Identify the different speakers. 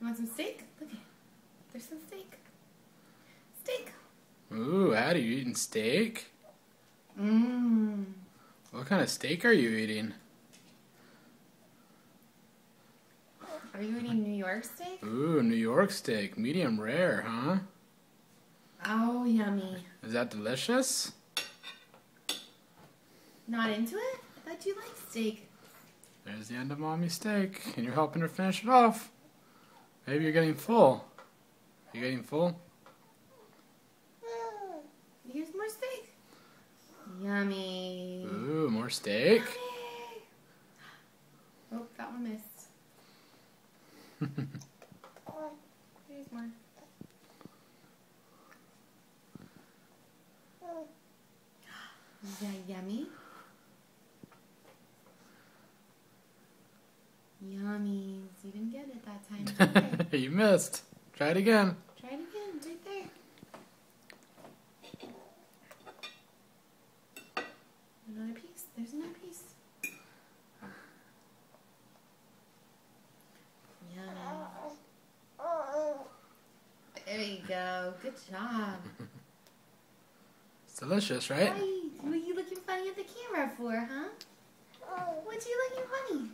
Speaker 1: want some steak? Look, there's some steak. Steak.
Speaker 2: Ooh, Addie, you eating steak?
Speaker 1: Mmm.
Speaker 2: What kind of steak are you eating?
Speaker 1: Are you eating New York steak?
Speaker 2: Ooh, New York steak, medium rare, huh?
Speaker 1: Oh, yummy.
Speaker 2: Is that delicious?
Speaker 1: Not into it? I thought you liked steak.
Speaker 2: There's the end of Mommy's steak, and you're helping her finish it off. Maybe you're getting full. Are you getting full?
Speaker 1: Here's more steak. Yummy.
Speaker 2: Ooh, more steak?
Speaker 1: Yummy. Oh, that one missed. Here's more. Is that yummy? Yummy. You didn't get it that time. Okay.
Speaker 2: You missed. Try it again.
Speaker 1: Try it again. It's right there. Another piece. There's another piece. Yummy. There you go. Good job.
Speaker 2: It's delicious, right?
Speaker 1: Why are you looking funny at the camera for, huh? What you looking funny?